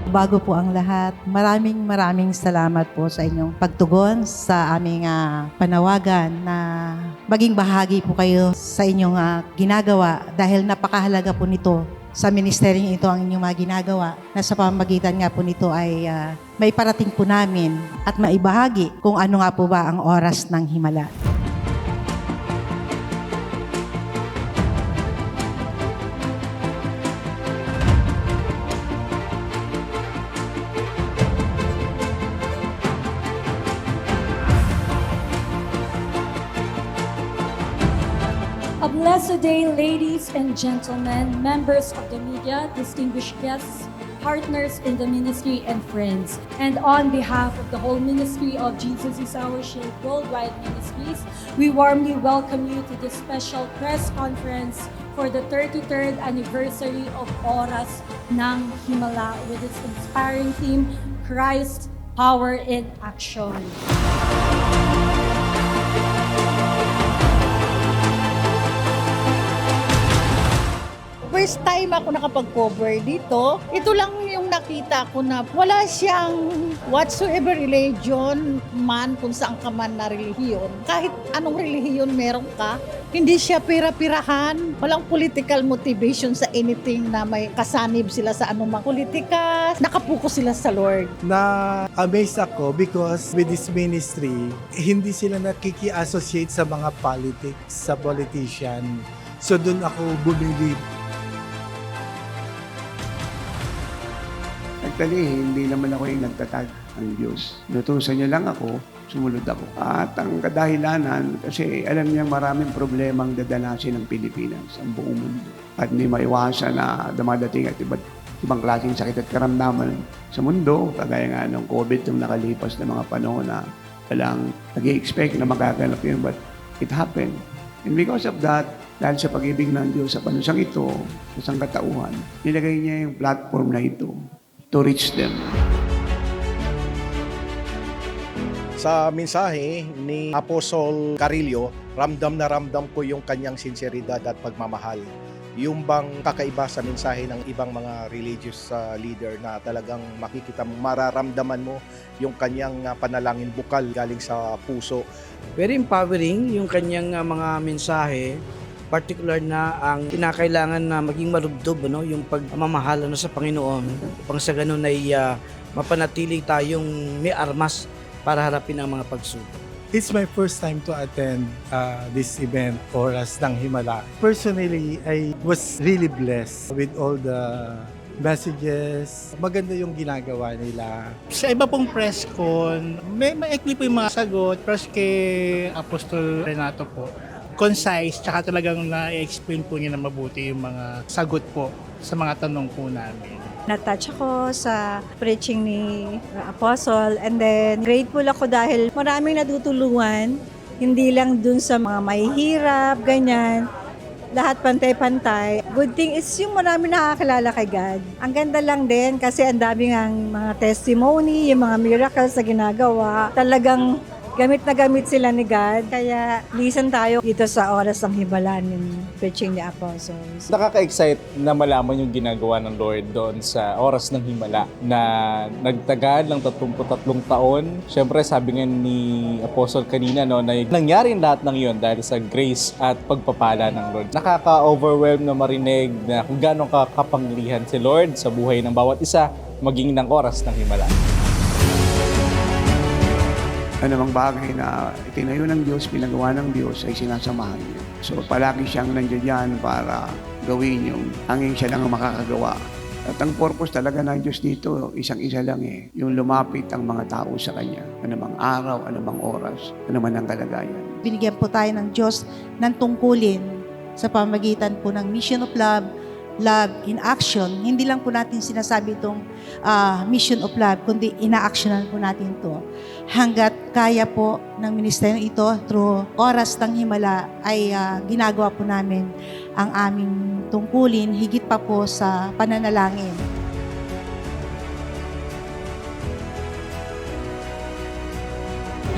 Bago po ang lahat, maraming salamat po sa inyong pagtugon sa aming panawagan na maging bahagi po kayo sa inyong ginagawa dahil napakahalaga po nito sa ministeryong ito ang inyong mga ginagawa na sa pamamagitan nga po nito ay may parating po namin at maibahagi kung ano nga po ba ang oras ng himala. A blessed day, ladies and gentlemen, members of the media, distinguished guests, partners in the ministry, and friends. And on behalf of the whole ministry of Jesus is Our Shield Worldwide Ministries, we warmly welcome you to this special press conference for the 33rd anniversary of Oras ng Himala with its inspiring theme, Christ, Power in Action. First time ako nakapag-cover dito. Ito lang yung nakita ko na wala siyang whatsoever religion man kung saan ka man na relihiyon. Kahit anong relihiyon meron ka, hindi siya pira-pirahan. Walang political motivation sa anything na may kasanib sila sa anumang politika. Nakapokus sila sa Lord. Na-amaze ako because with this ministry, hindi sila nakiki-associate sa mga politics, sa politician. So doon ako bumili. Actually, hindi naman ako yung nagtatag ng Diyos. Nutusan niya lang ako, sumunod ako. At ang kadahilanan, kasi alam niya maraming problemang dadanasin ng Pilipinas, ang buong mundo. At hindi maiwasan na dumadating at ibang klaseng sakit at karamdaman sa mundo. Kagaya nga ng COVID yung nakalipas na mga panahon na walang nag-i-expect na magaganap yun, but it happened. And because of that, dahil sa pag-ibig ng Diyos sa panunsang ito, sa sangkatauhan, nilagay niya yung platform na ito to reach them. Sa mensahe ni Apostol Carillo, ramdam na ramdam ko yung kanyang sinseridad at pagmamahal. Yung bang kakaiba sa mensahe ng ibang mga religious leader na talagang makikita mo, mararamdaman mo yung kanyang panalangin bukal galing sa puso. Very empowering yung kanyang mga mensahe, particular na ang kinakailangan na maging marubdob, yung pagmamahala sa Panginoon, upang sa ganun ay mapanatili tayong may armas para harapin ang mga pagsubok. It's my first time to attend this event, Oras ng Himala. Personally, I was really blessed with all the messages. Maganda yung ginagawa nila. Sa iba pong press con, may maikli po yung mga sagot, pero kay Apostol Renato po, concise, tsaka talagang na-explain po niya na mabuti yung mga sagot po sa mga tanong po namin. Na-touch ako sa preaching ni Apostle, and then grateful ako dahil maraming natutulungan, hindi lang dun sa mga mahihirap, ganyan. Lahat pantay-pantay. Good thing is yung marami nakakilala kay God. Ang ganda lang din kasi ang dami ng mga testimony, yung mga miracles na ginagawa. Talagang gamit na gamit sila ni God. Kaya listen tayo dito sa Oras ng Himala ng preaching ni Apostles. Nakaka-excite na malaman yung ginagawa ng Lord doon sa Oras ng Himala na nagtagal ng 33 taon. Siyempre sabi nga ni Apostle kanina na nangyari lahat ng yun dahil sa grace at pagpapala ng Lord. Nakaka-overwhelm na marinig na kung gano'ng kakapangyarihan si Lord sa buhay ng bawat isa maging ng Oras ng Himala. Anumang bagay na itinayo ng Diyos, pinagawa ng Diyos ay sinasamahan niya. So palagi siyang nandiyan yan para gawin yung hanging siya lang ang makakagawa. At ang purpose talaga ng Diyos dito, isang-isa lang yung lumapit ang mga tao sa Kanya. Anumang araw, anumang oras, anuman ang kalagayan. Binigyan po tayo ng Diyos ng tungkulin sa pamamagitan po ng Mission of Love, Love in Action. Hindi lang po natin sinasabi itong Mission of Love, kundi ina-actionan po natin ito. Hanggat kaya po ng ministeryo ito, through Oras ng Himala, ay ginagawa po namin ang aming tungkulin, higit pa po sa pananalangin.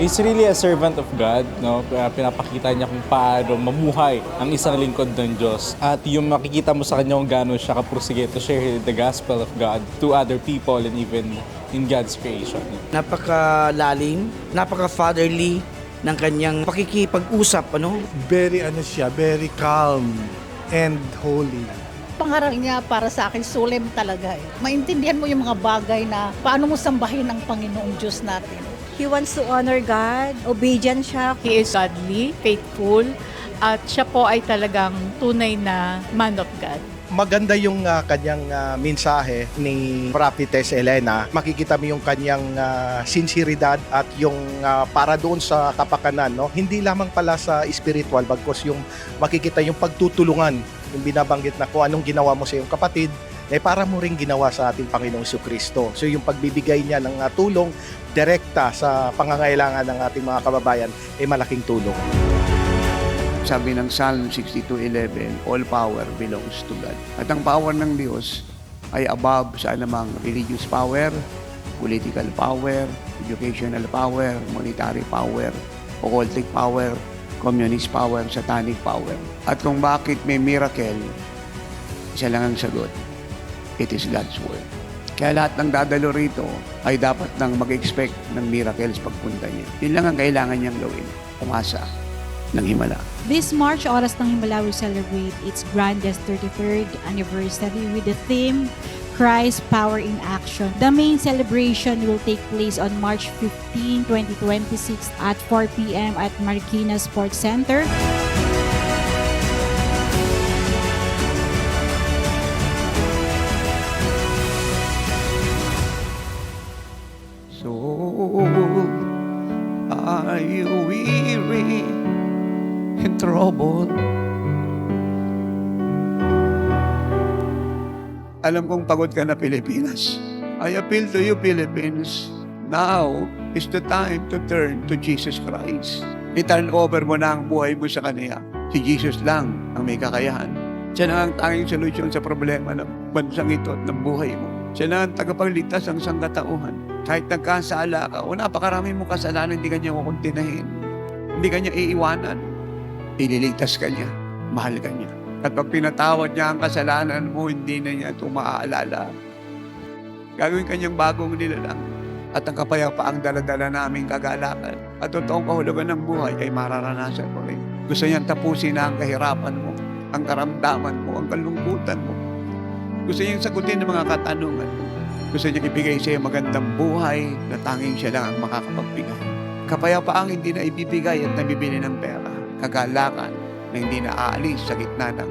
He's really a servant of God, no? Pinapakita niya kung paano mamuhay ang isang lingkod ng Diyos. At yung makikita mo sa kanya kung gaano siya kapursige to share the gospel of God to other people and even in God's creation. Napakalalim, napaka-fatherly ng kanyang pakikipag-usap, ano? Very very calm and holy. Pangaral niya para sa akin, solemn talaga eh. Maintindihan mo yung mga bagay na paano mo sambahin ang Panginoong Diyos natin. He wants to honor God, obedient siya. He is godly, faithful, at siya po ay talagang tunay na man of God. Maganda yung kanyang mensahe ni Prophetess Elena. Makikita mo yung kanyang sinseridad at yung para doon sa kapakanan, no? Hindi lamang pala sa spiritual, bagkos yung makikita yung pagtutulungan, yung binabanggit na kung anong ginawa mo sa iyong kapatid, para mo rin ginawa sa ating Panginoong Jesucristo. So yung pagbibigay niya ng tulong direkta sa pangangailangan ng ating mga kababayan ay malaking tulong. Sabi ng Psalm 62:11, all power belongs to God. At ang power ng Diyos ay above sa anumang religious power, political power, educational power, monetary power, occultic power, communist power, satanic power. At kung bakit may miracle, isa lang ang sagot. It is God's word. Kaya lahat ng dadalo rito ay dapat nang mag-expect ng miracles pagpunta niya. Yun lang ang kailangan niyang gawin. Umasa ng Himala. This March, Oras ng Himala will celebrate its grandest 33rd anniversary with the theme Christ Power in Action. The main celebration will take place on March 15, 2026 at 4 p.m. at Marikina Sports Center. So, are you weary and troubled? Alam kong pagod ka na, Pilipinas. I appeal to you, Philippines. Now is the time to turn to Jesus Christ. I-turn over mo na ang buhay mo sa Kanya. Si Jesus lang ang may kakayahan. Siya na ang tanging solusyon sa problema ng bansang ito at ng buhay mo. Siya na ang tagapagligtas ng sangkatauhan. Kahit nagkasala ka o napakarami mong kasalanan, hindi ka niya kukuntinahin. Hindi ka niya iiwanan. Ililigtas ka niya. Mahal ka niya. At pag pinatawad niya ang kasalanan mo, hindi na niya ito maaalala. Gagawin kanyang bagong nilalang. At ang kapayapaang daladala naming kagalakan at totoong kahulugan ng buhay ay mararanasan mo rin. Gusto niyang tapusin na ang kahirapan mo, ang karamdaman mo, ang kalungkutan mo. Gusto niyang sagutin ang mga katanungan mo. Gusto niyang ibigay sa iyo magandang buhay na tanging siya lang ang makakapagbigay. Kapayapaang hindi na ibibigay at nabibili ng pera. Kagalakan na hindi na aalis sa gitna ng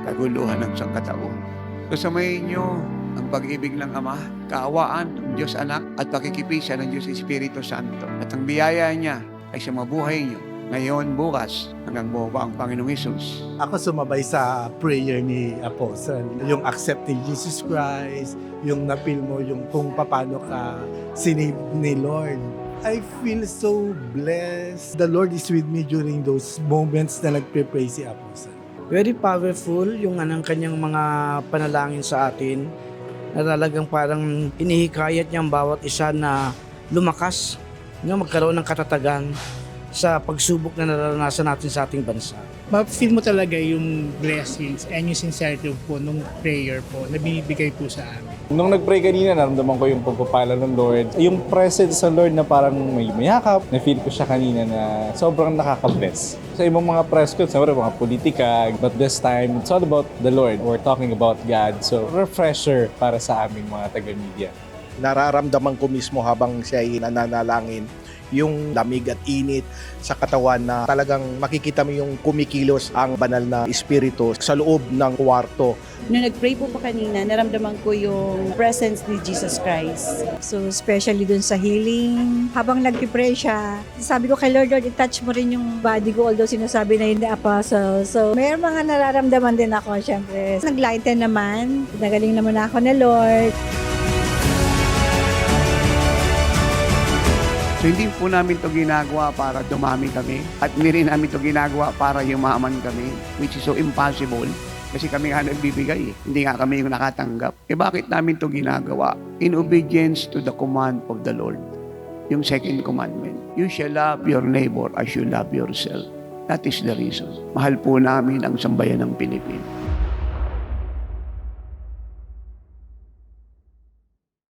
kaguluhan ng sangkatauhan. Kasamayin niyo ang pag-ibig ng Ama, kaawaan ng Diyos Anak at pakikipisan ng Diyos Espiritu Santo. At ang biyaya niya ay sa mabuhay niyo ngayon, bukas, hanggang bumaba ang Panginoong Hesus. Ako sumabay sa prayer ni Apostle. Yung accepting Jesus Christ, yung napil mo yung kung paano ka sinave ni Lord. I feel so blessed. The Lord is with me during those moments na nagpe-pray si Apostle. Very powerful yung kanyang mga panalangin sa atin na talagang parang inihikayat niya ang bawat isa na lumakas, magkaroon ng katatagan sa pagsubok na naranasan natin sa ating bansa. Ma-feel mo talaga yung blessings and yung sincerity po nung prayer po na binibigay po sa amin. Nung nag-pray kanina, naramdaman ko yung pagpapala ng Lord. Yung presence sa Lord na parang may mayakap. Na-feel ko siya kanina na sobrang nakaka-bless. Sa ibang mga press ko, siyempre mga politika. But this time, it's all about the Lord. We're talking about God. So, refresher para sa aming mga taga-media. Nararamdaman ko mismo habang siya ay nananalangin yung lamig at init sa katawan na talagang makikita mo yung kumikilos ang banal na espiritu sa loob ng kwarto. Nung nag-pray po kanina, naramdaman ko yung presence ni Jesus Christ. So, especially dun sa healing. Habang nag-pray siya, sabi ko kay Lord, i-touch mo rin yung body ko, although sinasabi na hindi apostle. So, may mga nararamdaman din ako, syempre. Nag-lighten naman. Nagaling naman ako ni Lord. So hindi po namin ito ginagawa para dumami kami at hindi rin namin ito ginagawa para yumaman kami, which is so impossible kasi kami nga nagbibigay, hindi nga kami yung nakatanggap. Bakit namin ito ginagawa? In obedience to the command of the Lord. yung second commandment. You shall love your neighbor as you love yourself. That is the reason. Mahal po namin ang sambayan ng Pilipinas.